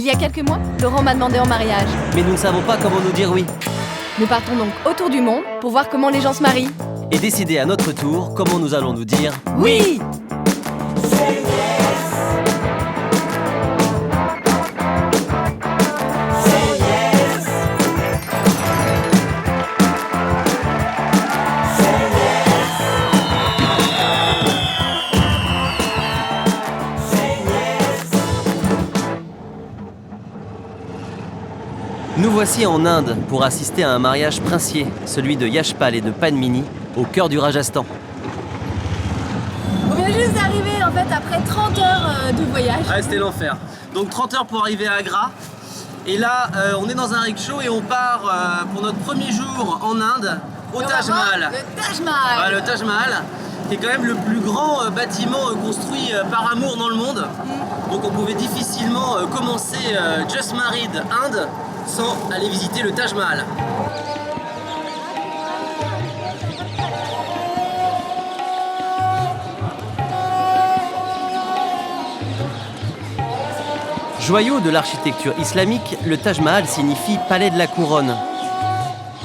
Il y a quelques mois, Laurent m'a demandé en mariage. Mais nous ne savons pas comment nous dire oui. Nous partons donc autour du monde pour voir comment les gens se marient. Et décider à notre tour comment nous allons nous dire oui. Nous voici en Inde pour assister à un mariage princier, celui de Yashpal et de Padmini, au cœur du Rajasthan. On vient juste d'arriver en fait après 30 heures de voyage. Ah, c'était l'enfer. Donc 30 heures pour arriver à Agra. Et là, on est dans un rickshaw et on part pour notre premier jour en Inde au Taj Mahal. Le Taj Mahal. Ouais, le Taj Mahal, qui est quand même le plus grand bâtiment construit par amour dans le monde. Donc on pouvait difficilement commencer Just Married Inde sans aller visiter le Taj Mahal. Joyau de l'architecture islamique, le Taj Mahal signifie palais de la couronne.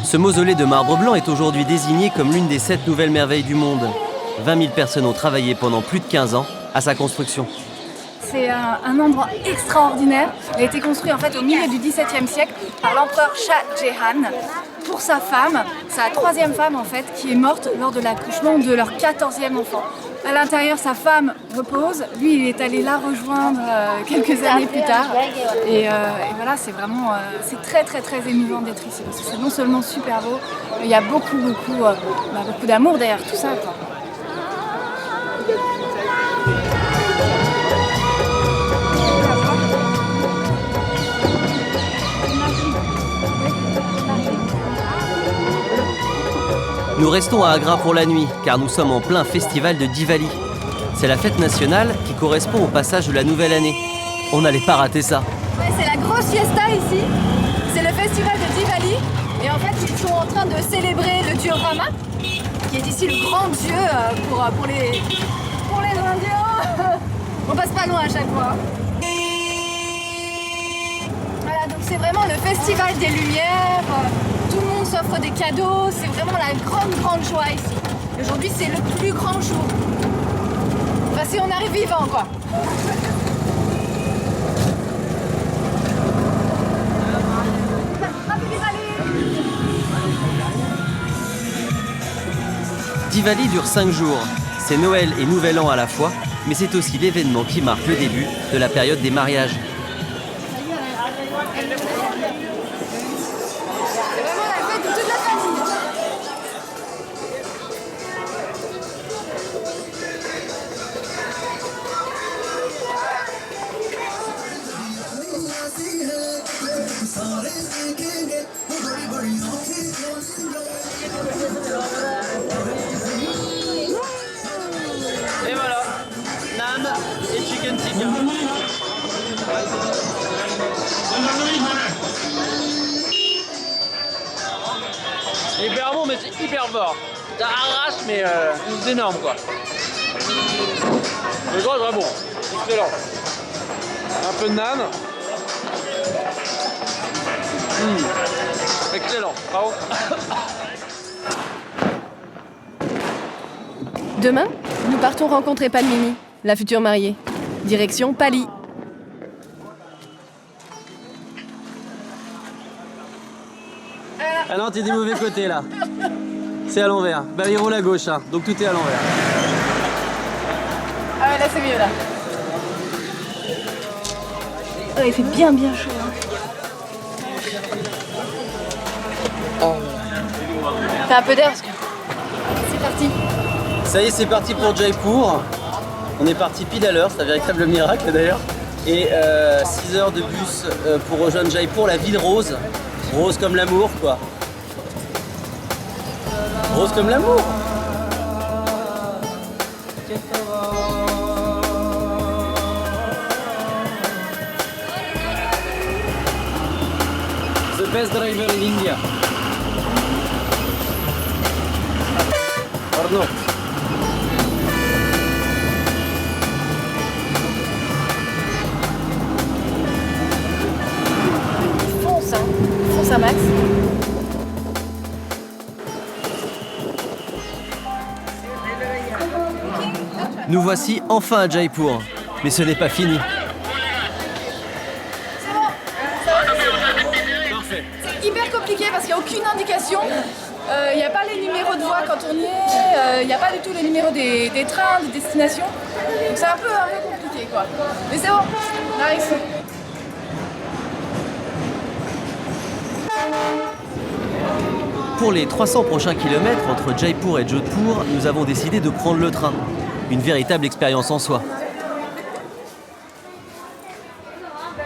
Ce mausolée de marbre blanc est aujourd'hui désigné comme l'une des 7 nouvelles merveilles du monde. 20 000 personnes ont travaillé pendant plus de 15 ans à sa construction. C'est un endroit extraordinaire. Il a été construit en fait au milieu du XVIIe siècle par l'empereur Shah Jahan pour sa femme, sa 3e femme en fait, qui est morte lors de l'accouchement de leur 14e enfant. À l'intérieur, sa femme repose. Lui, il est allé la rejoindre quelques années plus tard. Et voilà, c'est vraiment, c'est très très très émouvant d'être ici parce que c'est non seulement super beau, mais il y a beaucoup d'amour derrière tout ça, quoi. Nous restons à Agra pour la nuit, car nous sommes en plein festival de Diwali. C'est la fête nationale qui correspond au passage de la nouvelle année. On n'allait pas rater ça. Ouais, c'est la grosse fiesta ici. C'est le festival de Diwali. Et en fait, ils sont en train de célébrer le dieu Rama, qui est ici le grand dieu pour les Indiens. On passe pas loin à chaque fois. Voilà, donc c'est vraiment le festival des Lumières. Tout le monde s'offre des cadeaux, c'est vraiment la grande joie ici. Aujourd'hui, c'est le plus grand jour. Enfin, si on arrive vivant, quoi. Diwali dure 5 jours. C'est Noël et Nouvel An à la fois, mais c'est aussi l'événement qui marque le début de la période des mariages. Et voilà, naan et chicken tikka. Hyper bon, mais c'est hyper fort. Ça arrache, mais c'est énorme quoi. Le gros est vraiment bon, excellent. Un peu de naan. Excellent, bravo. Demain, nous partons rencontrer Padmini, la future mariée. Direction Pali. Ah non, t'es du mauvais côté là. C'est à l'envers. Bah il roule à gauche, hein. Donc tout est à l'envers. Ah ouais, là c'est mieux là. Oh, il fait bien chaud. Hein. Fais un peu d'air parce que c'est parti. Ça y est, c'est parti pour Jaipur. On est parti pile à l'heure, c'est un véritable miracle d'ailleurs. Et 6 heures de bus pour rejoindre Jaipur, la ville rose. Rose comme l'amour, quoi. Rose comme l'amour. The best driver in India. Or not. un max. Nous voici enfin à Jaipur, mais ce n'est pas fini. C'est hyper compliqué parce qu'il n'y a aucune indication. Il n'y a pas les numéros de voie quand on y est, il n'y a pas du tout les numéros des trains, des destinations. Donc c'est un peu compliqué quoi. Mais c'est bon, on a réussi. Pour les 300 prochains kilomètres entre Jaipur et Jodhpur, nous avons décidé de prendre le train. Une véritable expérience en soi.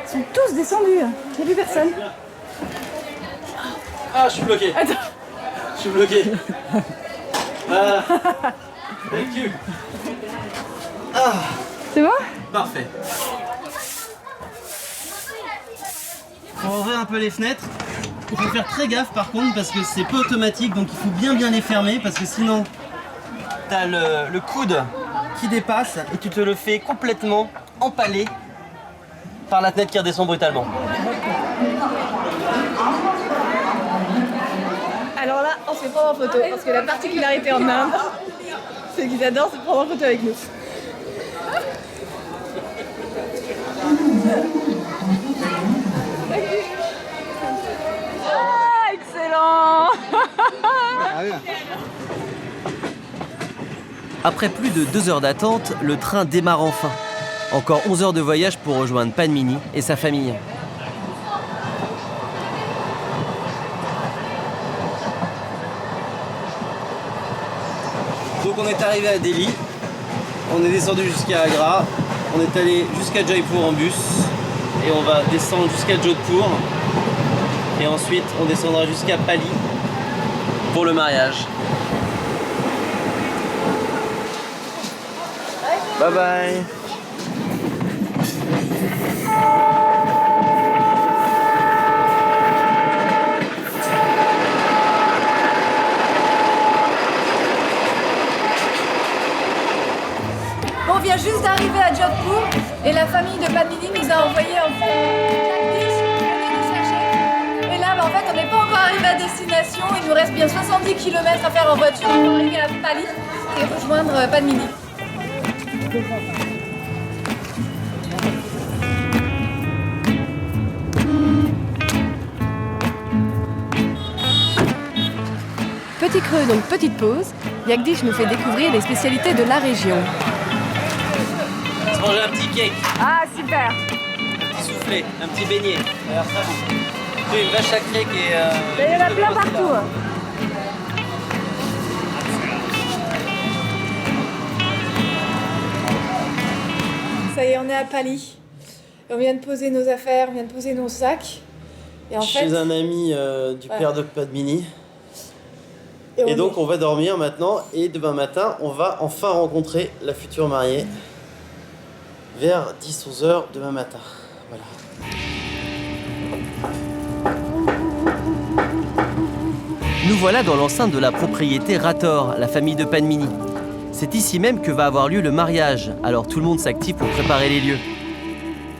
Ils sont tous descendus, il n'y a plus personne. Ah, je suis bloqué. Attends. Je suis bloqué. Ah. Thank you. Ah. C'est bon? Parfait. On va ouvrir un peu les fenêtres. Il faut faire très gaffe par contre parce que c'est peu automatique, donc il faut bien les fermer parce que sinon t'as le coude qui dépasse et tu te le fais complètement empaler par la tête qui redescend brutalement. Alors là, on se fait prendre en photo parce que la particularité en Inde, c'est qu'ils adorent se prendre en photo avec nous. Ah, excellent! Après plus de 2 heures d'attente, le train démarre enfin. Encore 11 heures de voyage pour rejoindre Padmini et sa famille. Donc on est arrivé à Delhi, on est descendu jusqu'à Agra, on est allé jusqu'à Jaipur en bus et on va descendre jusqu'à Jodhpur et ensuite on descendra jusqu'à Pali pour le mariage. Bye bye. On vient juste d'arriver à Jodhpur et la famille de Padmini nous a envoyé en fait Jagdish pour venir nous chercher. Et là, en fait, on n'est pas encore arrivé à destination. Il nous reste bien 70 km à faire en voiture pour arriver à Pali et rejoindre Padmini. Petit creux, donc petite pause. Jagdish nous fait découvrir les spécialités de la région. On se mange un petit cake, Ah, super! un petit soufflé, un petit beignet. Alors ça bon. Une vache à cake et... Il y en a plein partout. Ça y est, on est à Pali. Et on vient de poser nos affaires, on vient de poser nos sacs. Et en Chez fait, un ami du ouais. père de Padmini. on Et donc est- on va dormir maintenant et demain matin on va enfin rencontrer la future mariée vers 10-11 heures demain matin. Voilà. Nous voilà dans l'enceinte de la propriété Rathore, la famille de Padmini. C'est ici même que va avoir lieu le mariage, alors tout le monde s'active pour préparer les lieux.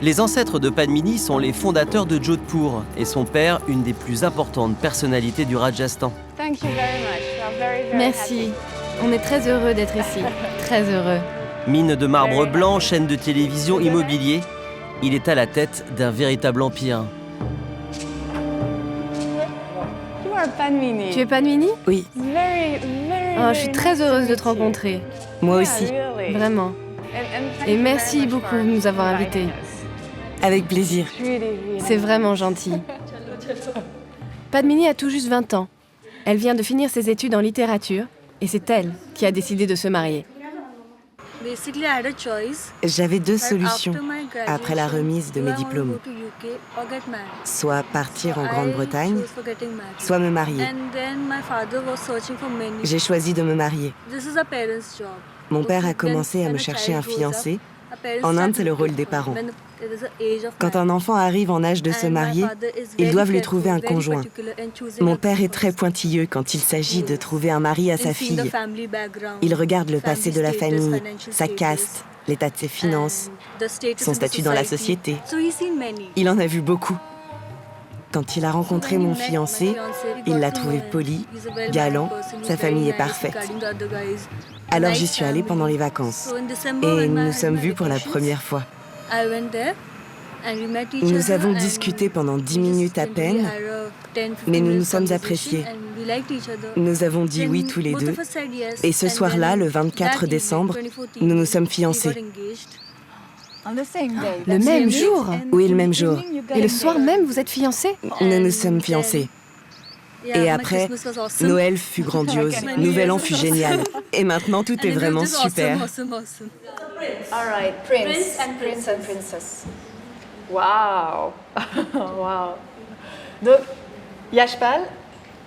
Les ancêtres de Padmini sont les fondateurs de Jodhpur et son père, une des plus importantes personnalités du Rajasthan. Merci. On est très heureux d'être ici. Très heureux. Mine de marbre blanc, chaîne de télévision, immobilier, il est à la tête d'un véritable empire. Tu es Padmini? Oui, Oh, je suis très heureuse de te rencontrer. moi aussi. Vraiment. Et merci beaucoup de nous avoir invités. Avec plaisir. C'est vraiment gentil. Padmini a tout juste 20 ans. Elle vient de finir ses études en littérature et c'est elle qui a décidé de se marier. J'avais deux solutions après la remise de mes diplômes. Soit partir en Grande-Bretagne, soit me marier. J'ai choisi de me marier. Mon père a commencé à me chercher un fiancé. En Inde, c'est le rôle des parents. Quand un enfant arrive en âge de se marier, ils doivent lui trouver un conjoint. Mon père est très pointilleux quand il s'agit de trouver un mari à sa fille. Il regarde le passé de la famille, sa caste, l'état de ses finances, son statut dans la société. Il en a vu beaucoup. Quand il a rencontré mon fiancé, il l'a trouvé poli, galant, sa famille est parfaite. Alors j'y suis allée pendant les vacances et nous nous sommes vus pour la première fois. Nous avons discuté pendant 10 minutes à peine, mais nous nous sommes appréciés. Nous avons dit oui tous les deux et ce soir-là, le 24 décembre, nous nous sommes fiancés. Le même jour? Oui, le même jour. Et le soir même, vous êtes fiancés? Nous nous sommes fiancés. Et après, Noël fut grandiose, Nouvel An fut génial. Et maintenant, tout est vraiment super. All right, prince and princess. Wow. Wow. Donc, Yashpal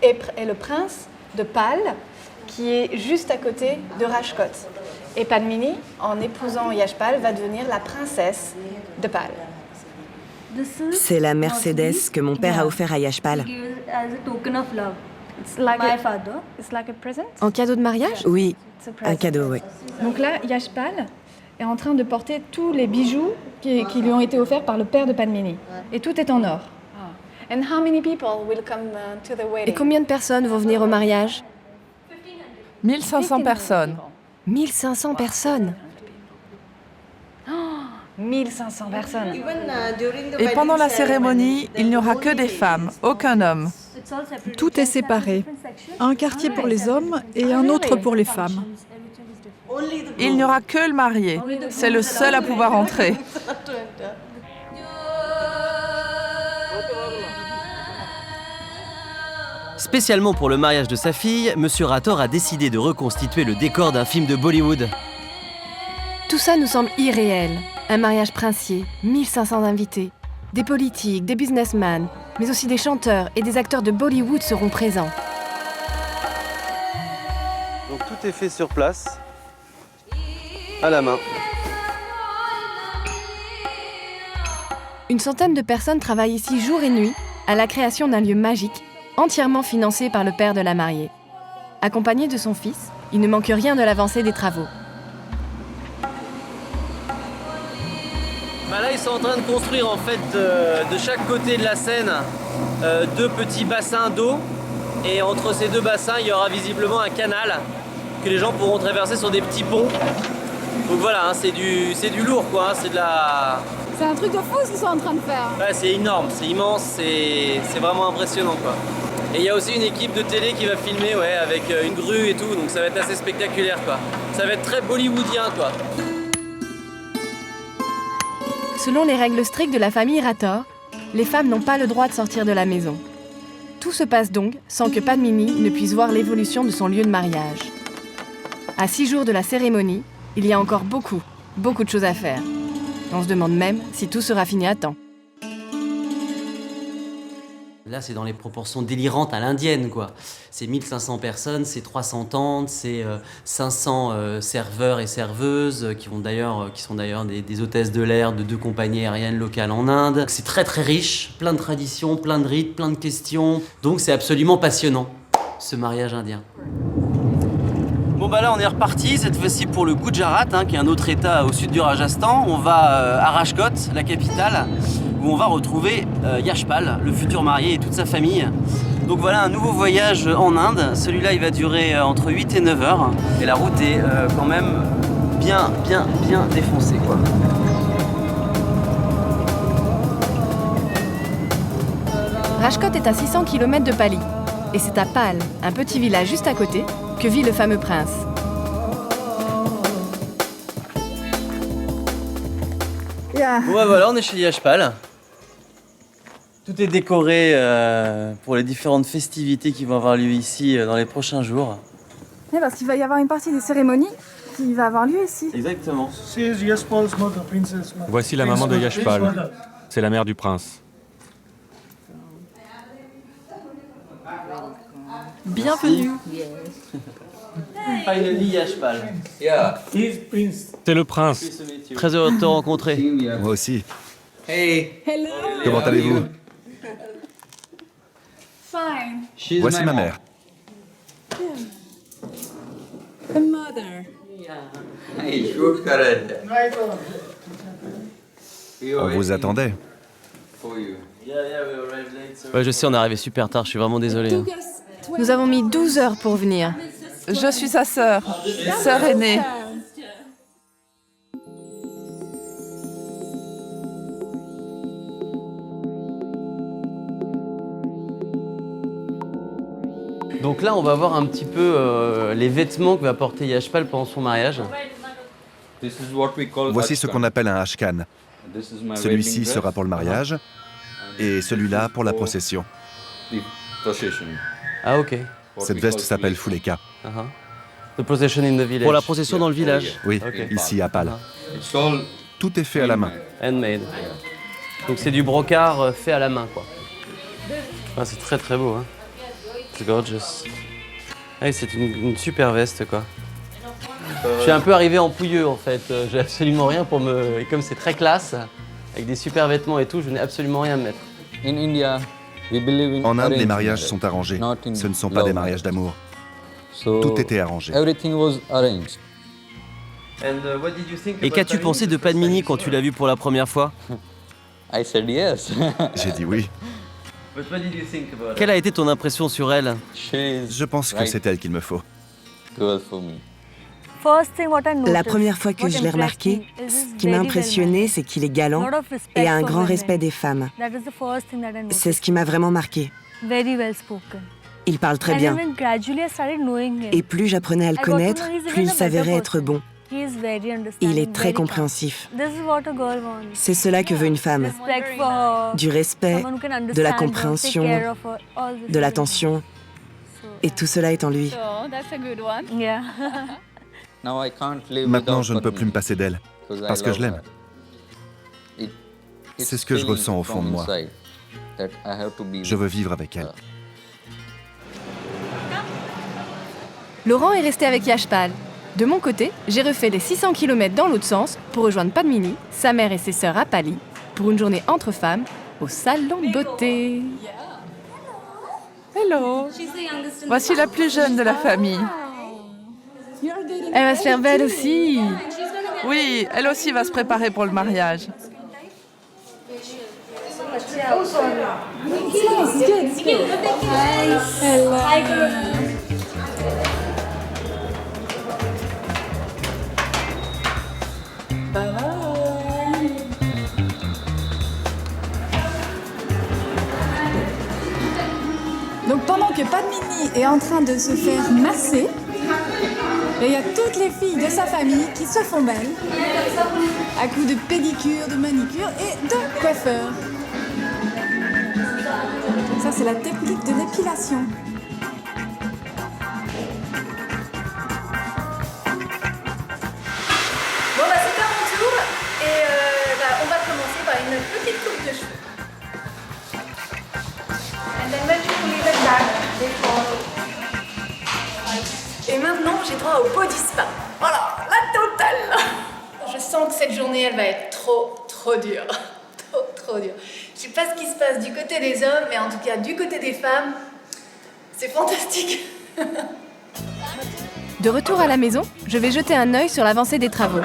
est le prince de Pal, qui est juste à côté de Rajkot. Et Padmini, en épousant Yashpal, va devenir la princesse de Pal. C'est la Mercedes que mon père a offert à Yashpal. En cadeau de mariage? Oui, un cadeau, oui. Donc là, Yashpal est en train de porter tous les bijoux qui lui ont été offerts par le père de Padmini. Et tout est en or. And how many people will come to the wedding? Et combien de personnes vont venir au mariage? 1500 personnes. 1500 personnes. 1500 personnes. Et pendant la cérémonie, il n'y aura que des femmes, aucun homme. Tout est séparé. Un quartier pour les hommes et un autre pour les femmes. Il n'y aura que le marié. C'est le seul à pouvoir entrer. Spécialement pour le mariage de sa fille, Monsieur Rathore a décidé de reconstituer le décor d'un film de Bollywood. Tout ça nous semble irréel. Un mariage princier, 1500 invités. Des politiques, des businessmen, mais aussi des chanteurs et des acteurs de Bollywood seront présents. Donc tout est fait sur place, à la main. Une centaine de personnes travaillent ici jour et nuit à la création d'un lieu magique, entièrement financé par le père de la mariée. Accompagné de son fils, il ne manque rien de l'avancée des travaux. Là, ils sont en train de construire en fait de chaque côté de la Seine 2 petits bassins d'eau. Et entre ces 2 bassins, il y aura visiblement un canal que les gens pourront traverser sur des petits ponts. Donc voilà, hein, c'est du lourd quoi, hein, c'est de la... C'est un truc de fou ce qu'ils sont en train de faire. Ouais, c'est énorme, c'est immense, c'est vraiment impressionnant quoi. Et il y a aussi une équipe de télé qui va filmer avec une grue et tout, donc ça va être assez spectaculaire quoi. Ça va être très bollywoodien quoi. Selon les règles strictes de la famille Rathore, les femmes n'ont pas le droit de sortir de la maison. Tout se passe donc sans que Padmini ne puisse voir l'évolution de son lieu de mariage. À 6 jours de la cérémonie, il y a encore beaucoup de choses à faire. On se demande même si tout sera fini à temps. Là, c'est dans les proportions délirantes à l'indienne, quoi. C'est 1500 personnes, c'est 300 tentes, c'est 500 serveurs et serveuses qui sont d'ailleurs des hôtesses de l'air de 2 compagnies aériennes locales en Inde. C'est très très riche, plein de traditions, plein de rites, plein de questions. Donc c'est absolument passionnant, ce mariage indien. Bon bah là on est reparti, cette fois-ci pour le Gujarat, qui est un autre état au sud du Rajasthan. On va à Rajkot, la capitale, où on va retrouver Yashpal, le futur marié et toute sa famille. Donc voilà un nouveau voyage en Inde. Celui-là il va durer entre 8 et 9 heures. Et la route est quand même bien défoncée quoi. Rajkot est à 600 km de Pali. Et c'est à Pal, un petit village juste à côté, que vit le fameux prince. Bon bah voilà, on est chez Yashpal. Tout est décoré pour les différentes festivités qui vont avoir lieu ici dans les prochains jours. Oui, parce qu'il va y avoir une partie des cérémonies qui va avoir lieu ici. Exactement. Voici la maman de Yashpal. C'est la mère du prince. Bienvenue. Finally Yashpal. C'est le prince. Très heureux de te rencontrer. Moi aussi. Hello. Comment allez-vous? Fine. Voici ma mère. The mother. On vous attendait. Ouais, je sais, on est arrivé super tard, je suis vraiment désolé. Hein. Nous avons mis 12 heures pour venir. Je suis sa sœur aînée. Donc là, on va voir un petit peu les vêtements que va porter Yashpal pendant son mariage. Voici ce qu'on appelle un ashkan. Celui-ci sera pour le mariage et celui-là pour la procession. Ah ok. Cette veste s'appelle fuleka. The procession in the village. Pour la procession dans le village. Oui, ici à Pâle. Tout est fait à la main. Handmade. Donc c'est du brocart fait à la main, quoi. Ah, c'est très très beau, hein. It's gorgeous. Ah, c'est une super veste, quoi. Je suis un peu arrivé en pouilleux, en fait. J'ai absolument rien pour me... Et comme c'est très classe, avec des super vêtements et tout, je n'ai absolument rien à mettre. En Inde, les mariages sont arrangés. Ce ne sont pas des mariages d'amour. Tout était arrangé. Et qu'as-tu pensé de Padmini quand tu l'as vue pour la première fois? J'ai dit oui. Quelle a été ton impression sur elle? Je pense que c'est elle qu'il me faut. La première fois que je l'ai remarqué, ce qui m'a impressionné, c'est qu'il est galant et a un grand respect des femmes. C'est ce qui m'a vraiment marqué. Il parle très bien. Et plus j'apprenais à le connaître, plus il s'avérait être bon. Il est très compréhensif. C'est cela que veut une femme. Du respect, de la compréhension, de l'attention. Et tout cela est en lui. Maintenant, je ne peux plus me passer d'elle, parce que je l'aime. C'est ce que je ressens au fond de moi. Je veux vivre avec elle. Laurent est resté avec Yashpal. De mon côté, j'ai refait les 600 km dans l'autre sens pour rejoindre Padmini, sa mère et ses sœurs à Pali, pour une journée entre femmes au salon de beauté. Hello. Voici la plus jeune de la famille. Elle va se faire belle aussi. Oui, elle aussi va se préparer pour le mariage. Donc pendant que Padmini est en train de se faire masser, il y a toutes les filles de sa famille qui se font belles à coups de pédicure, de manicure et de coiffeur. Ça, c'est la technique de l'épilation. Bon, bah c'est à mon tour et on va commencer par une petite coupe de cheveux. And then when you leave it back, they fall. Et maintenant, j'ai droit au body spa. Voilà, la totale. Je sens que cette journée, elle va être trop dure. Trop dure. Je sais pas ce qui se passe du côté des hommes, mais en tout cas, du côté des femmes, c'est fantastique. De retour à la maison, je vais jeter un œil sur l'avancée des travaux.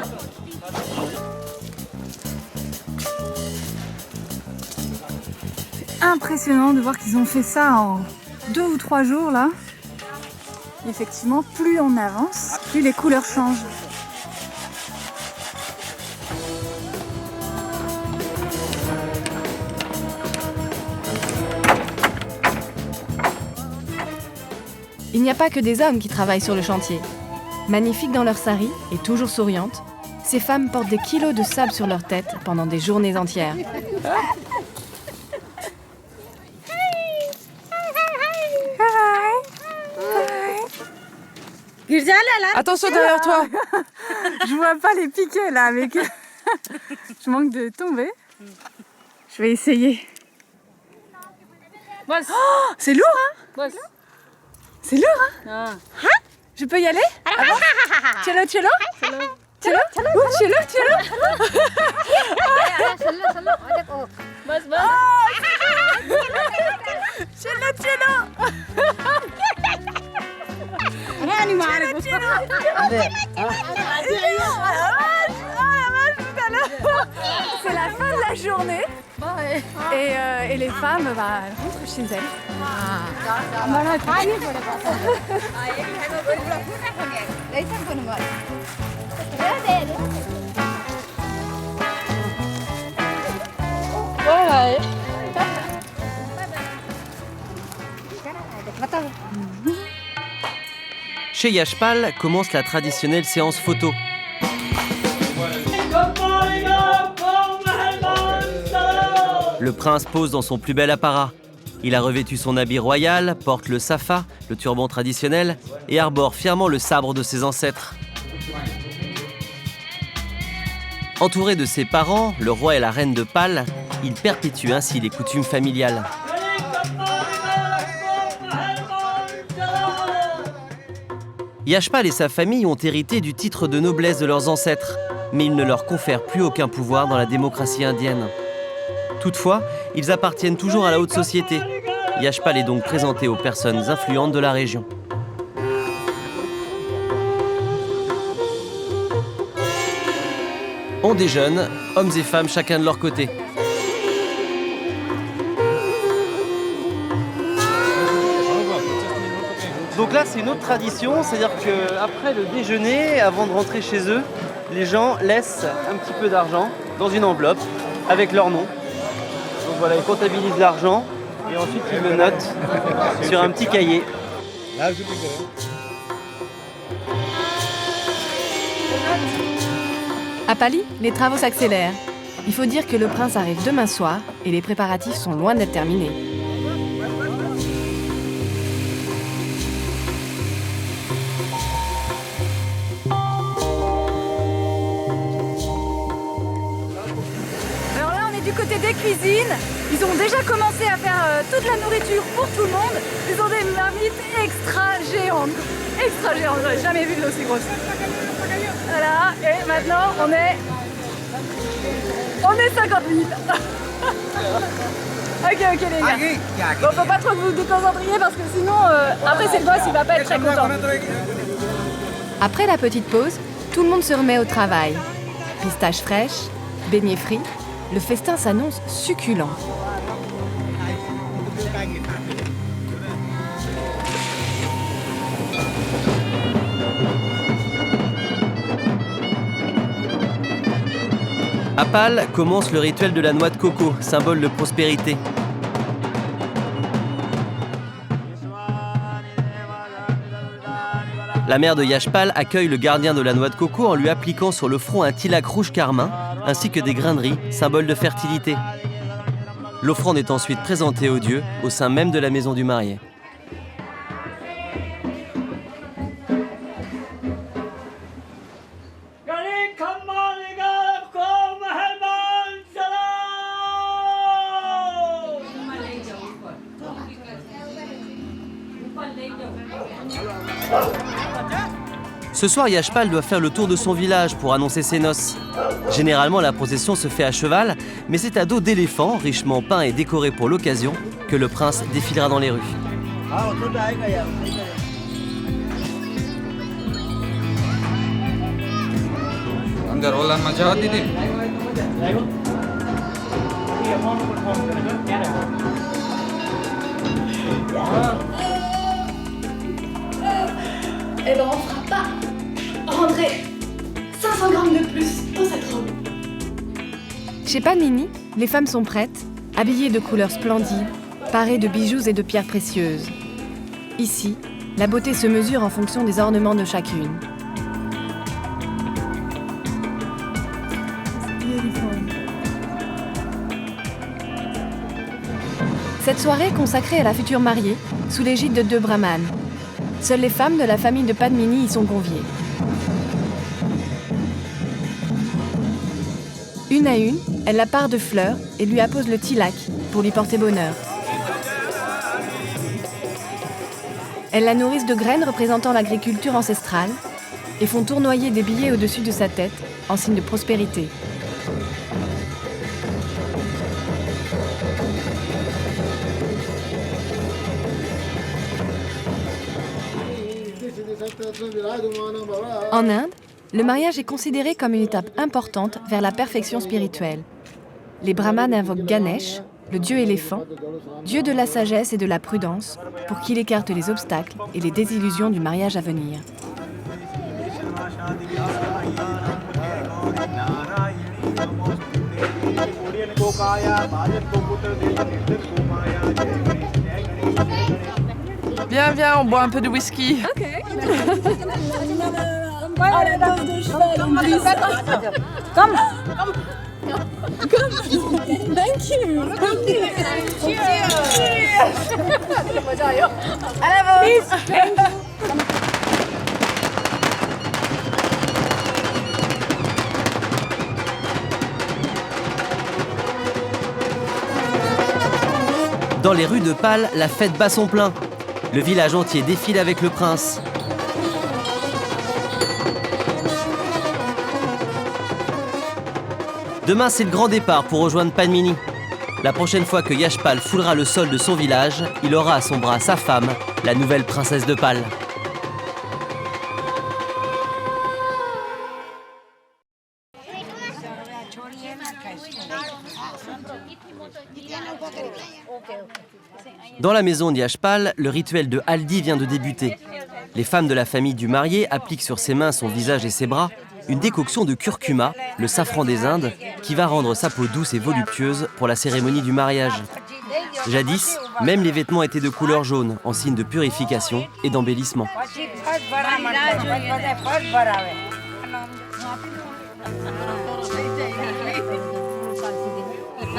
C'est impressionnant de voir qu'ils ont fait ça en 2 ou 3 jours, là. Effectivement, plus on avance, plus les couleurs changent. Il n'y a pas que des hommes qui travaillent sur le chantier. Magnifiques dans leur sari et toujours souriantes, ces femmes portent des kilos de sable sur leur tête pendant des journées entières. Attention derrière toi. Je vois pas les piquets là, avec je manque de tomber. Je vais essayer. Oh, c'est lourd, hein? C'est lourd, hein? Je peux y aller? Cello, cello? Cello? Cello, cello? Cello, cello! C'est la fin la journée. Et les femmes rentrent chez elles. Chez Yashpal commence la traditionnelle séance photo. Le prince pose dans son plus bel apparat. Il a revêtu son habit royal, porte le safa, le turban traditionnel, et arbore fièrement le sabre de ses ancêtres. Entouré de ses parents, le roi et la reine de Pal, il perpétue ainsi les coutumes familiales. Yashpal et sa famille ont hérité du titre de noblesse de leurs ancêtres, mais ils ne leur confèrent plus aucun pouvoir dans la démocratie indienne. Toutefois, ils appartiennent toujours à la haute société. Yashpal est donc présenté aux personnes influentes de la région. On déjeune, hommes et femmes chacun de leur côté. Donc là, c'est une autre tradition, c'est-à-dire qu'après le déjeuner, avant de rentrer chez eux, les gens laissent un petit peu d'argent dans une enveloppe avec leur nom. Donc voilà, ils comptabilisent l'argent et ensuite ils le notent sur un petit cahier. À Pali, les travaux s'accélèrent. Il faut dire que le prince arrive demain soir et les préparatifs sont loin d'être terminés. Du côté des cuisines, ils ont déjà commencé à faire toute la nourriture pour tout le monde. Ils ont des marmites extra géantes. Extra géantes, j'avais jamais vu d'aussi grosses. Voilà, et maintenant on est 58. Ok les gars. Bon, faut pas trop que vous vous déconcentriez parce que sinon, après c'est le boss, il va pas être très content. Après la petite pause, tout le monde se remet au travail. Pistaches fraîches, beignets frits. Le festin s'annonce succulent. À Pal commence le rituel de la noix de coco, symbole de prospérité. La mère de Yashpal accueille le gardien de la noix de coco en lui appliquant sur le front un tilak rouge carmin, ainsi que des grains de riz, symbole de fertilité. L'offrande est ensuite présentée aux dieux au sein même de la maison du marié. Ce soir, Yashpal doit faire le tour de son village pour annoncer ses noces. Généralement, la procession se fait à cheval, mais c'est à dos d'éléphant, richement peint et décoré pour l'occasion, que le prince défilera dans les rues. Eh ben on fera pas rentrer 500 grammes de plus dans cette robe. Chez Padmini, les femmes sont prêtes, habillées de couleurs splendides, parées de bijoux et de pierres précieuses. Ici, la beauté se mesure en fonction des ornements de chacune. Cette soirée est consacrée à la future mariée, sous l'égide de 2 brahmanes. Seules les femmes de la famille de Padmini y sont conviées. Une à une, elle la pare de fleurs et lui appose le tilak pour lui porter bonheur. Elles la nourrissent de graines représentant l'agriculture ancestrale et font tournoyer des billets au-dessus de sa tête en signe de prospérité. En Inde, le mariage est considéré comme une étape importante vers la perfection spirituelle. les brahmanes invoquent Ganesh, le dieu éléphant, dieu de la sagesse et de la prudence, pour qu'il écarte les obstacles et les désillusions du mariage à venir. Viens, viens, on boit un peu de whisky. Ok. Thank you. Dans les rues de Pâle, la fête bat son plein. Le village entier défile avec le prince. Demain, c'est le grand départ pour rejoindre Padmini. La prochaine fois que Yashpal foulera le sol de son village, il aura à son bras sa femme, la nouvelle princesse de Pâle. Dans la maison d'Yashpal, le rituel de Haldi vient de débuter. Les femmes de la famille du marié appliquent sur ses mains, son visage et ses bras une décoction de curcuma, le safran des Indes, qui va rendre sa peau douce et voluptueuse pour la cérémonie du mariage. Jadis, même les vêtements étaient de couleur jaune, en signe de purification et d'embellissement.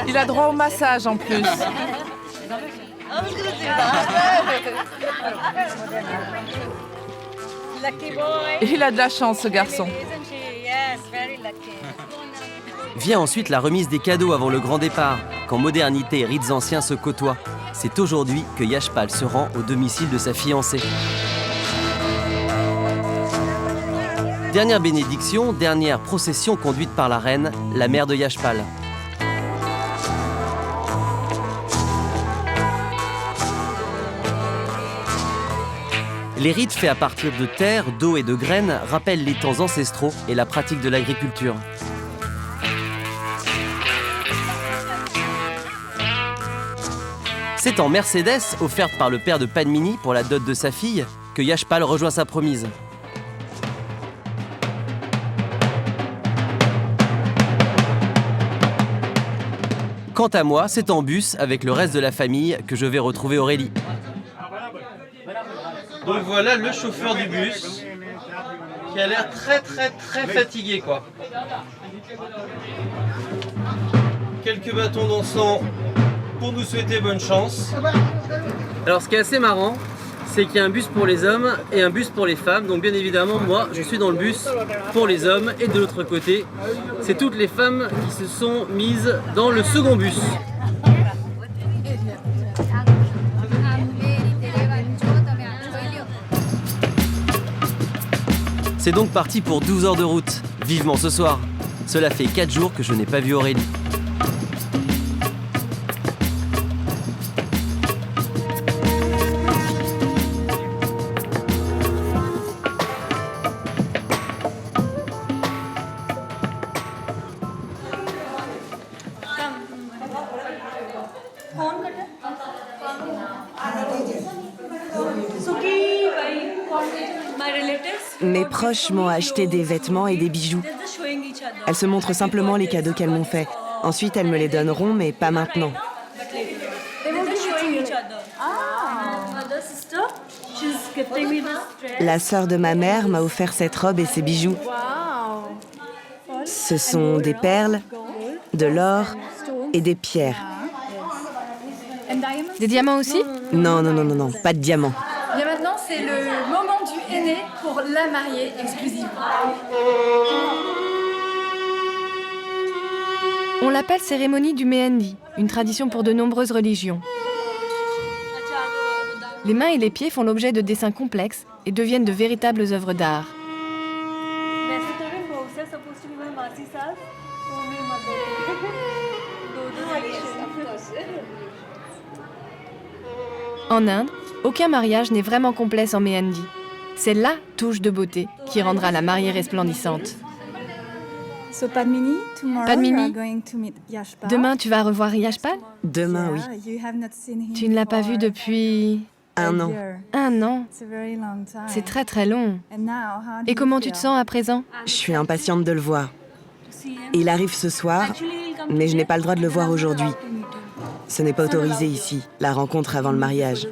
Il a droit au massage en plus. Il a de la chance, ce garçon. Vient ensuite la remise des cadeaux avant le grand départ, quand modernité et rites anciens se côtoient. C'est aujourd'hui que Yashpal se rend au domicile de sa fiancée. Dernière bénédiction, dernière procession conduite par la reine, la mère de Yashpal. Les rites faits à partir de terre, d'eau et de graines rappellent les temps ancestraux et la pratique de l'agriculture. C'est en Mercedes, offerte par le père de Padmini pour la dot de sa fille, que Yashpal rejoint sa promise. Quant à moi, c'est en bus avec le reste de la famille que je vais retrouver Aurélie. Donc voilà le chauffeur du bus qui a l'air très fatigué quoi. Quelques bâtons d'encens pour nous souhaiter bonne chance. Alors ce qui est assez marrant, c'est qu'il y a un bus pour les hommes et un bus pour les femmes. Donc bien évidemment, moi je suis dans le bus pour les hommes et de l'autre côté, c'est toutes les femmes qui se sont mises dans le second bus. C'est donc parti pour 12 heures de route, vivement ce soir. Cela fait 4 jours que je n'ai pas vu Aurélie. Mes proches m'ont acheté des vêtements et des bijoux. Elles se montrent simplement les cadeaux qu'elles m'ont faits. Ensuite, elles me les donneront, mais pas maintenant. La sœur de ma mère m'a offert cette robe et ces bijoux. Ce sont des perles, de l'or et des pierres. Des diamants aussi? Non, pas de diamants. Bien maintenant, c'est le moment du henné pour la mariée exclusive. On l'appelle cérémonie du Mehendi, une tradition pour de nombreuses religions. Les mains et les pieds font l'objet de dessins complexes et deviennent de véritables œuvres d'art. En Inde, aucun mariage n'est vraiment complet sans Mehendi. C'est la touche de beauté qui rendra la mariée resplendissante. Padmini, demain tu vas revoir Yashpal? Demain, oui. Tu ne l'as pas vu depuis... 1 an. 1 an. C'est très très long. Et comment tu te sens à présent? Je suis impatiente de le voir. Il arrive ce soir, mais je n'ai pas le droit de le voir aujourd'hui. Ce n'est pas autorisé ici, la rencontre avant le mariage.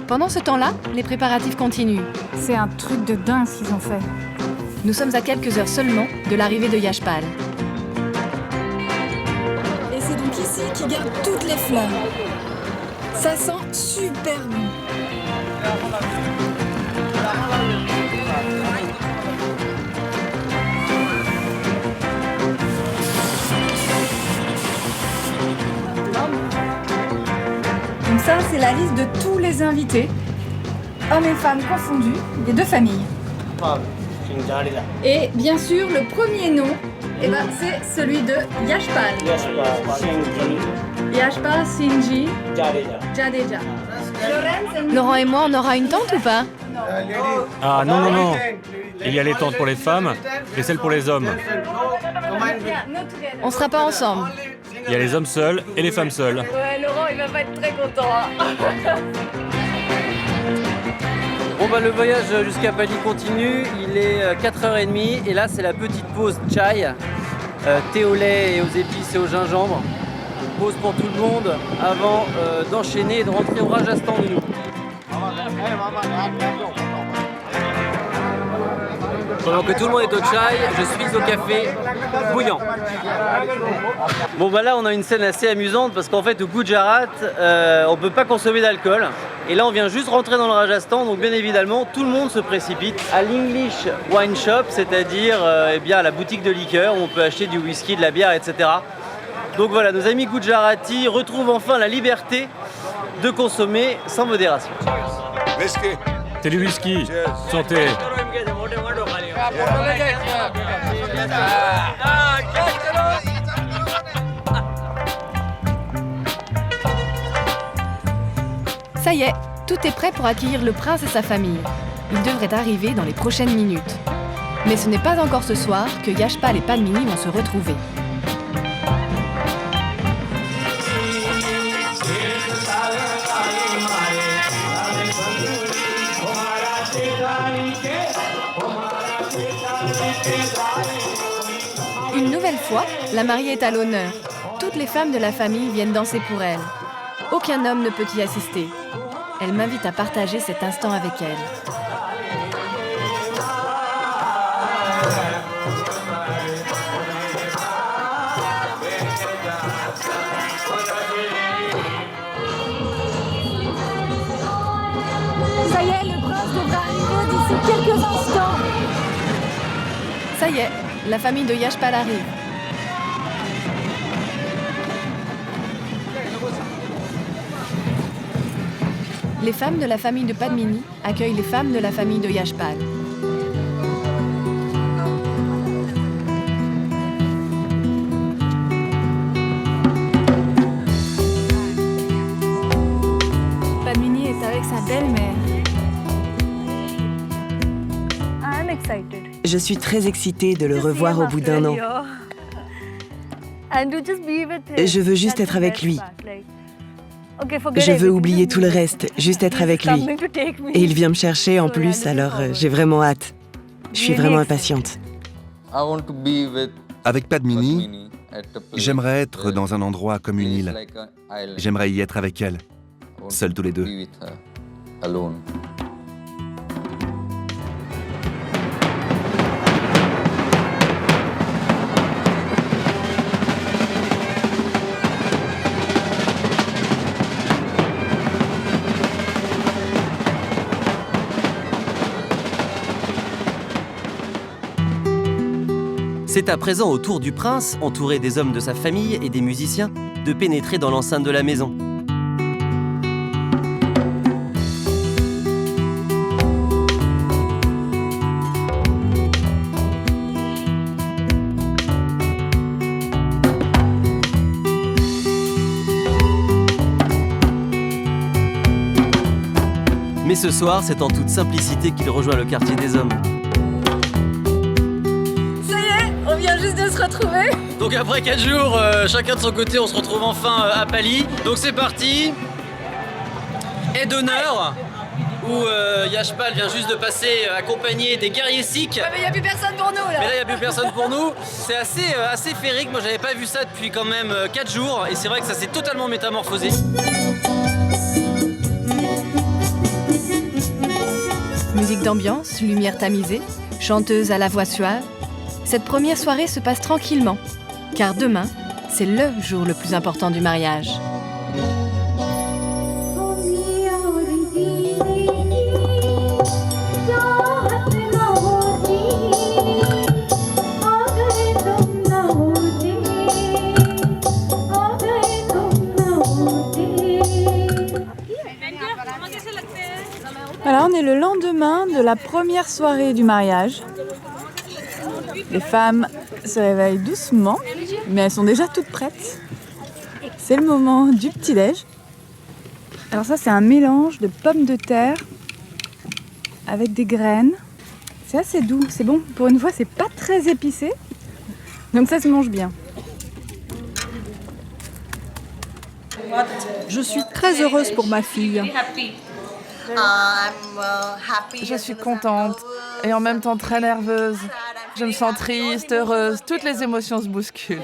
Pendant ce temps-là, les préparatifs continuent. C'est un truc de dingue ce qu'ils ont fait. Nous sommes à quelques heures seulement de l'arrivée de Yashpal. Et c'est donc ici qu'ils gardent toutes les fleurs. Ça sent super bon. Donc ça, c'est la liste de tous les invités, hommes et femmes confondus, des 2 familles. Et bien sûr, le premier nom, c'est celui de Yashpal. Yashpal Singhi Jadeja. Laurent et moi, on aura une tente ou pas? Ah non, non, non. Il y a les tentes pour les femmes et celles pour les hommes. On sera pas ensemble. Il y a les hommes seuls et les femmes seules. Ouais, Laurent, il va pas être très content. Bon bah le voyage jusqu'à Pali continue, il est 4h30 et là c'est la petite pause chai, thé au lait et aux épices et au gingembre. Pause pour tout le monde avant d'enchaîner et de rentrer au Rajasthan de nouveau. Pendant que tout le monde est au chai, je suis au café bouillant. Bon bah là on a une scène assez amusante parce qu'en fait au Gujarat on peut pas consommer d'alcool. Et là on vient juste rentrer dans le Rajasthan, donc bien évidemment tout le monde se précipite à l'English Wine Shop, c'est-à-dire eh bien, à la boutique de liqueur où on peut acheter du whisky, de la bière, etc. Donc voilà, nos amis Gujarati retrouvent enfin la liberté de consommer sans modération. C'est du whisky. Santé. Ça y est, tout est prêt pour accueillir le prince et sa famille. Il devrait arriver dans les prochaines minutes. Mais ce n'est pas encore ce soir que Yashpal et Padmini vont se retrouver. Une nouvelle fois, la mariée est à l'honneur. Toutes les femmes de la famille viennent danser pour elle. Aucun homme ne peut y assister. Elle m'invite à partager cet instant avec elle. Ça y est, le prince devrait arriver d'ici quelques instants. Ça y est, la famille de Yashpal arrive. Les femmes de la famille de Padmini accueillent les femmes de la famille de Yashpal. Padmini est avec sa belle-mère. Je suis très excitée de le revoir au bout d'1 an. Je veux juste être avec lui. Je veux oublier tout le reste, juste être avec lui. Et il vient me chercher en plus, alors j'ai vraiment hâte. Je suis vraiment impatiente. Avec Padmini, j'aimerais être dans un endroit comme une île. J'aimerais y être avec elle, seuls tous les deux. C'est à présent au tour du prince, entouré des hommes de sa famille et des musiciens, de pénétrer dans l'enceinte de la maison. Mais ce soir, c'est en toute simplicité qu'il rejoint le quartier des hommes. Ça y est, juste de se retrouver. Donc après 4 jours, chacun de son côté, on se retrouve enfin à Pali. Donc c'est parti. Et d'honneur, où Yashpal vient juste de passer accompagné des guerriers sikhs. Ouais, mais il n'y a plus personne pour nous là. Mais là, il n'y a plus personne pour nous. C'est assez féerique. Moi, j'avais pas vu ça depuis quand même 4 jours. Et c'est vrai que ça s'est totalement métamorphosé. Musique d'ambiance, lumière tamisée, chanteuse à la voix suave. Cette première soirée se passe tranquillement, car demain, c'est le jour le plus important du mariage. Voilà, on est le lendemain de la première soirée du mariage. Les femmes se réveillent doucement, mais elles sont déjà toutes prêtes. C'est le moment du petit-déj. Alors ça, c'est un mélange de pommes de terre avec des graines. C'est assez doux, c'est bon. Pour une fois, c'est pas très épicé, donc ça se mange bien. Je suis très heureuse pour ma fille. Je suis contente et en même temps très nerveuse. Je me sens triste, heureuse, toutes les émotions se bousculent.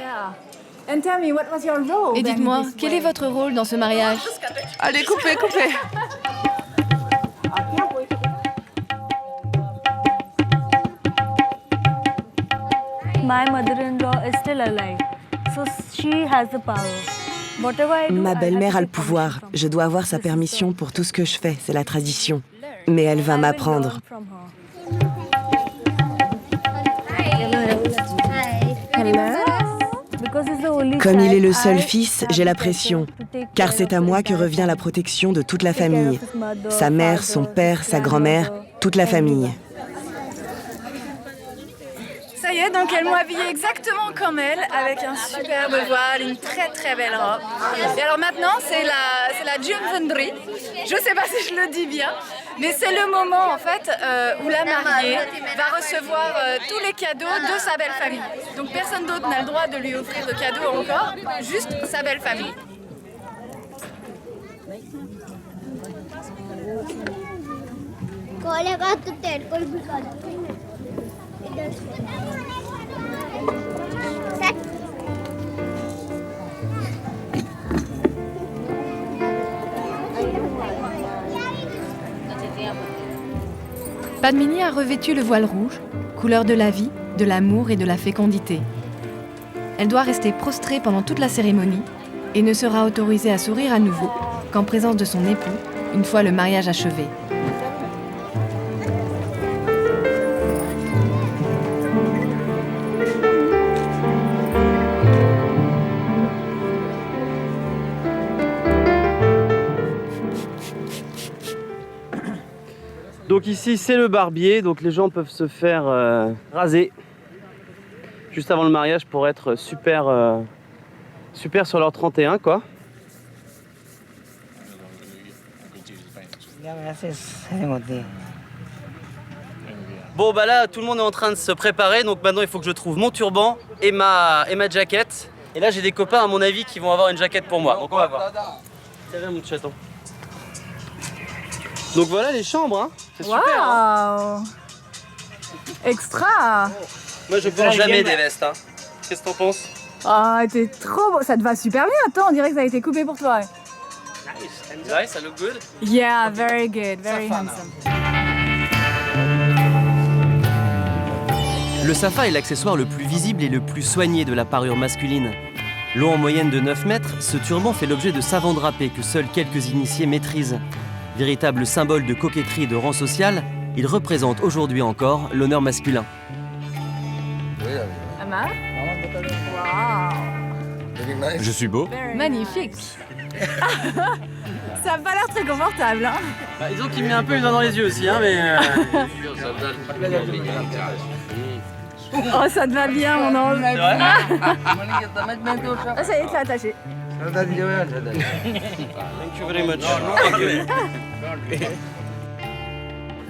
Et dites-moi, quel est votre rôle dans ce mariage? Allez, coupez, coupez. My mother-in-law is still alive, so she has the power. Ma belle-mère a le pouvoir. Je dois avoir sa permission pour tout ce que je fais. C'est la tradition. Mais elle va m'apprendre. Comme il est le seul fils, j'ai la pression. Car c'est à moi que revient la protection de toute la famille. Sa mère, son père, sa grand-mère, toute la famille. Ça y est, donc elles m'ont habillée exactement comme elle, avec un superbe voile, une très très belle robe. Et alors maintenant, c'est la Jumvendri. Je sais pas si je le dis bien, mais c'est le moment en fait où la mariée va recevoir tous les cadeaux de sa belle famille. Donc personne d'autre n'a le droit de lui offrir de cadeaux encore, juste sa belle famille. Padmini a revêtu le voile rouge, couleur de la vie, de l'amour et de la fécondité. Elle doit rester prostrée pendant toute la cérémonie et ne sera autorisée à sourire à nouveau qu'en présence de son époux, une fois le mariage achevé. Donc ici c'est le barbier, donc les gens peuvent se faire raser juste avant le mariage pour être super sur leur 31 quoi. Bon bah là tout le monde est en train de se préparer, donc maintenant il faut que je trouve mon turban et ma jaquette. Et là j'ai des copains à mon avis qui vont avoir une jaquette pour moi, donc on va voir. Tiens mon chaton. Donc voilà les chambres, hein. C'est super. Waouh, extra. Moi je porte jamais des vestes, hein. Qu'est-ce que t'en penses? Ah, t'es trop beau. Ça te va super bien. Attends, on dirait que ça a été coupé pour toi. Nice, I look good. Yeah, very good, very handsome. Le safa est l'accessoire le plus visible et le plus soigné de la parure masculine. Long en moyenne de 9 mètres, ce turban fait l'objet de savants drapés que seuls quelques initiés maîtrisent. Véritable symbole de coquetterie et de rang social, il représente aujourd'hui encore l'honneur masculin. Ama? Wow. Je suis beau. Magnifique. Ça a pas l'air très confortable, hein? Bah, disons qu'il met un peu une main dans les yeux aussi, hein, mais... Oh, ça te va bien, mon ange. Ah, ça y est, t'es attaché. Thank you very much.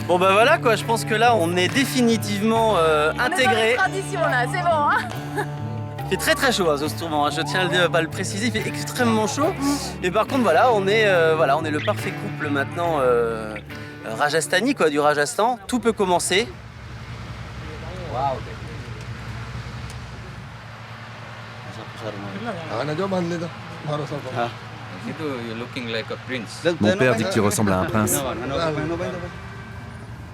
Bon bah voilà quoi, je pense que là on est définitivement intégré. Tradition là, c'est bon hein. Il fait très très chaud à Zostourment, je tiens à le préciser, il fait extrêmement chaud. Et par contre voilà, on est le parfait couple maintenant Rajasthani quoi, du Rajasthan. Tout peut commencer. Waouh. Mon père dit que tu ressembles à un prince.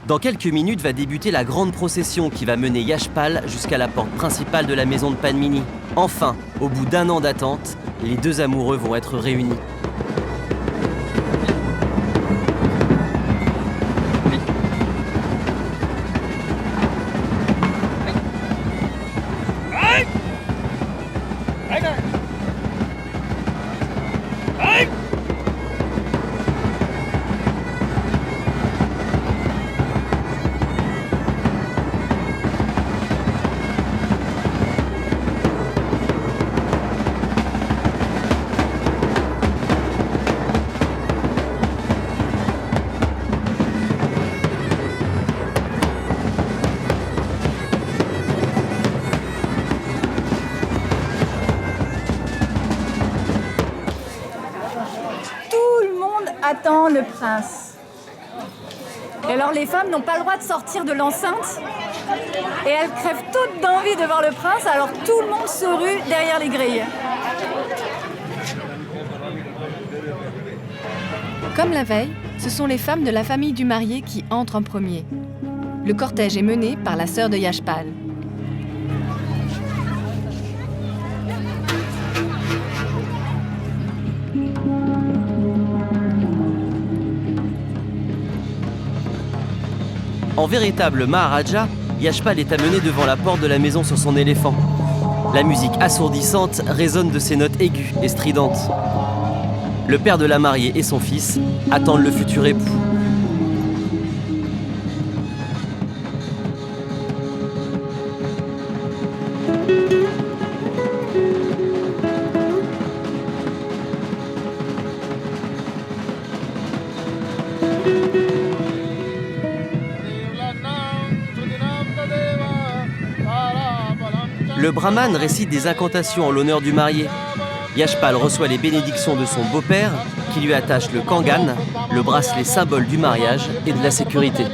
Dans quelques minutes va débuter la grande procession qui va mener Yashpal jusqu'à la porte principale de la maison de Padmini. Enfin, au bout d'1 an d'attente, les deux amoureux vont être réunis. Attend le prince. Et alors les femmes n'ont pas le droit de sortir de l'enceinte et elles crèvent toutes d'envie de voir le prince, alors tout le monde se rue derrière les grilles. Comme la veille, ce sont les femmes de la famille du marié qui entrent en premier. Le cortège est mené par la sœur de Yashpal. En véritable Maharaja, Yashpal est amené devant la porte de la maison sur son éléphant. La musique assourdissante résonne de ses notes aiguës et stridentes. Le père de la mariée et son fils attendent le futur époux. Le brahman récite des incantations en l'honneur du marié. Yashpal reçoit les bénédictions de son beau-père, qui lui attache le kangan, le bracelet symbole du mariage et de la sécurité.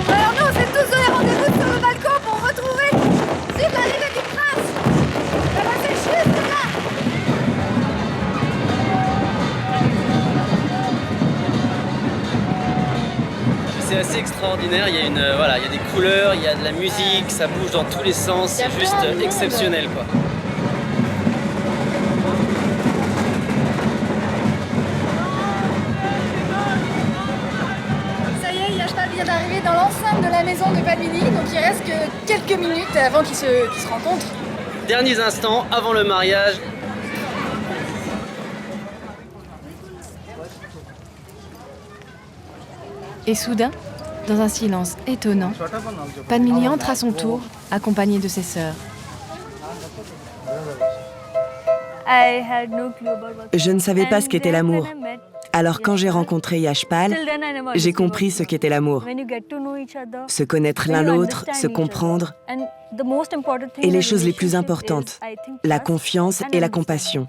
Alors nous, on s'est tous donné rendez-vous sur le balcon pour retrouver suite l'arrivée du prince. Ça va, c'est juste là. C'est assez extraordinaire, il y a il y a des couleurs, il y a de la musique, ça bouge dans tous les sens, c'est juste exceptionnel quoi. Ça y est, Yashpal vient d'arriver dans l'enceinte de la maison de Padmini, donc il reste que quelques minutes avant qu'ils se rencontrent. Derniers instants avant le mariage. Et soudain, dans un silence étonnant, Padmini entre à son tour, accompagnée de ses sœurs. Je ne savais pas ce qu'était l'amour. Alors quand j'ai rencontré Yashpal, j'ai compris ce qu'était l'amour. Se connaître l'un l'autre, se comprendre, et les choses les plus importantes, la confiance et la compassion.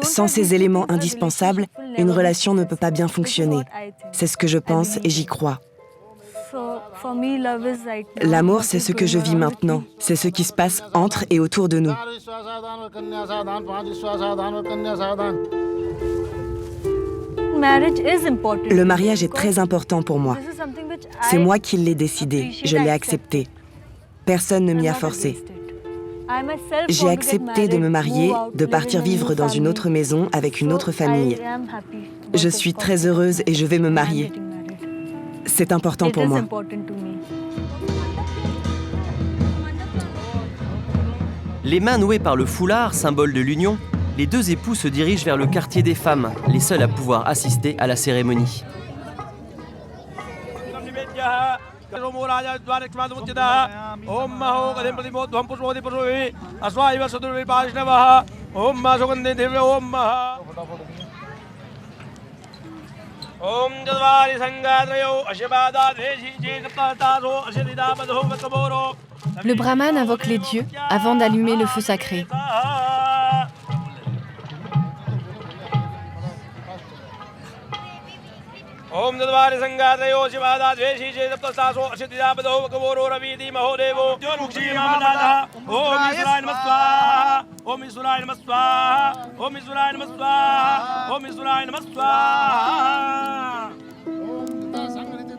Sans ces éléments indispensables, une relation ne peut pas bien fonctionner. C'est ce que je pense et j'y crois. L'amour, c'est ce que je vis maintenant. C'est ce qui se passe entre et autour de nous. Le mariage est très important pour moi. C'est moi qui l'ai décidé, je l'ai accepté. Personne ne m'y a forcé. J'ai accepté de me marier, de partir vivre dans une autre maison avec une autre famille. Je suis très heureuse et je vais me marier. C'est important pour moi. Les mains nouées par le foulard, symbole de l'union, les deux époux se dirigent vers le quartier des femmes, les seuls à pouvoir assister à la cérémonie. Le brahman invoque les dieux avant d'allumer le feu sacré.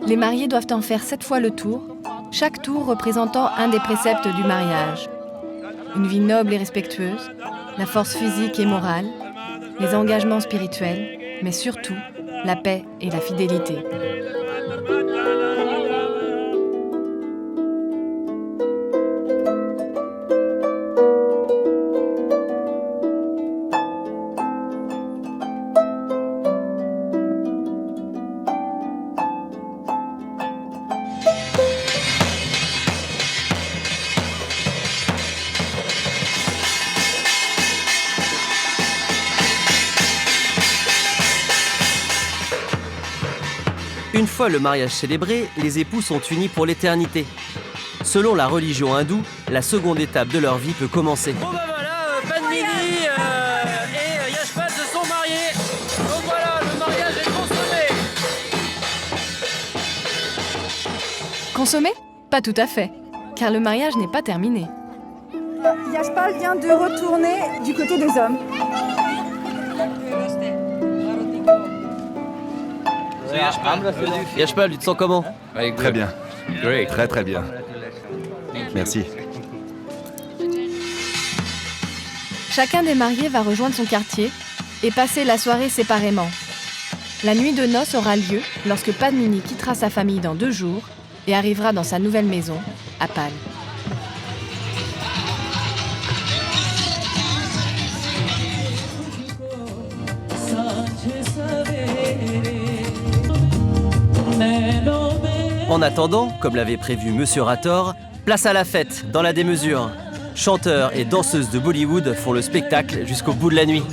Les mariés doivent en faire 7 fois le tour, chaque tour représentant un des préceptes du mariage. Une vie noble et respectueuse, la force physique et morale, les engagements spirituels, mais surtout la paix et la fidélité. Une fois le mariage célébré, les époux sont unis pour l'éternité. Selon la religion hindoue, la seconde étape de leur vie peut commencer. Bon bah voilà, Padmini et Yashpal se sont mariés. Donc voilà, le mariage est consommé. Consommé ? Pas tout à fait, car le mariage n'est pas terminé. Yashpal vient de retourner du côté des hommes. Yashpal, tu te sens comment? Très bien. Très très bien. Merci. Chacun des mariés va rejoindre son quartier et passer la soirée séparément. La nuit de noces aura lieu lorsque Padmini quittera sa famille dans 2 jours et arrivera dans sa nouvelle maison, à Pal. En attendant, comme l'avait prévu Monsieur Rator, place à la fête, dans la démesure. Chanteurs et danseuses de Bollywood font le spectacle jusqu'au bout de la nuit.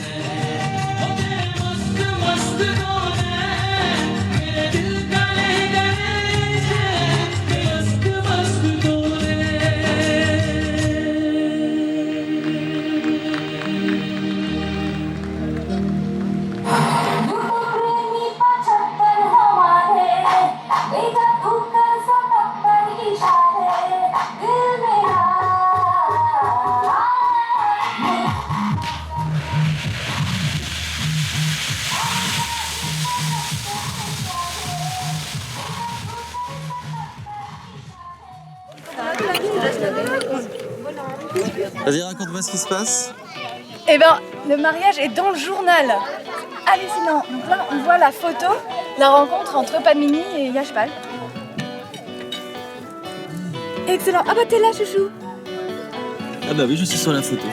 Vas-y, raconte-moi ce qui se passe. Eh ben, le mariage est dans le journal. Hallucinant. Donc là, on voit la photo, la rencontre entre Padmini et Yashpal. Excellent. Ah bah t'es là, chouchou. Ah bah oui, je suis sur la photo.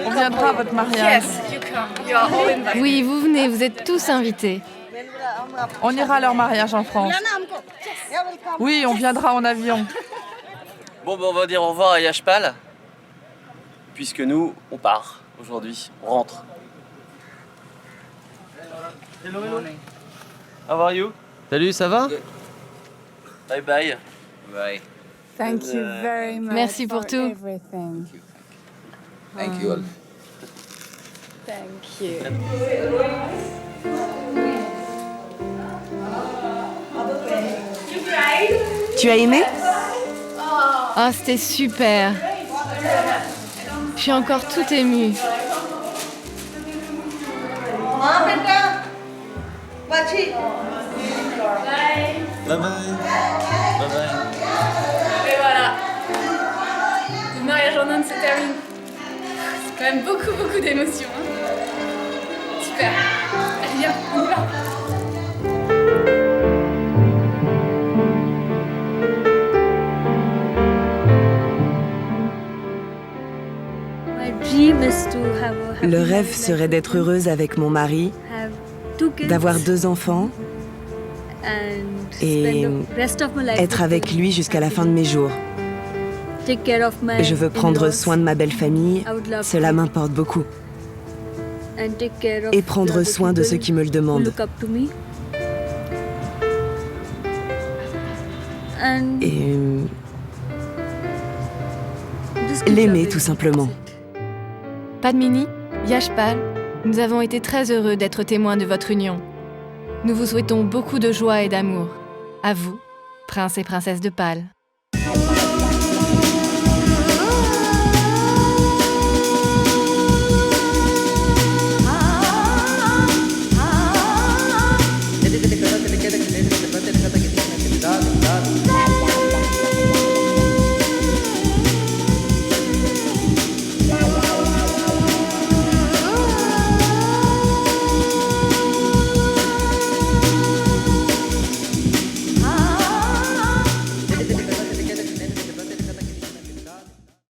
On viendra à votre mariage. Yes, you come. You are all invited. Oui, vous venez, vous êtes tous invités. On ira à leur mariage en France. Oui, on viendra en avion. Bon bah on va dire au revoir à Yashpal. Puisque nous, on part aujourd'hui, on rentre. Hello, hello. How are you? Salut, ça va? Bye bye. Bye. Thank you very much. Merci pour tout. Everything. Thank you all. Thank you. Tu as aimé? Ah, c'était super. Je suis encore toute émue. Bye bye. Bye bye. Et voilà. Le mariage en Inde se termine. C'est quand même beaucoup d'émotions. Hein. Super. Allez, viens, on y va. Le rêve serait d'être heureuse avec mon mari, d'avoir 2 enfants et être avec lui jusqu'à la fin de mes jours. Je veux prendre soin de ma belle famille, cela m'importe beaucoup. Et prendre soin de ceux qui me le demandent. Et l'aimer tout simplement. Padmini, Yashpal, nous avons été très heureux d'être témoins de votre union. Nous vous souhaitons beaucoup de joie et d'amour. À vous, prince et princesse de Pâle.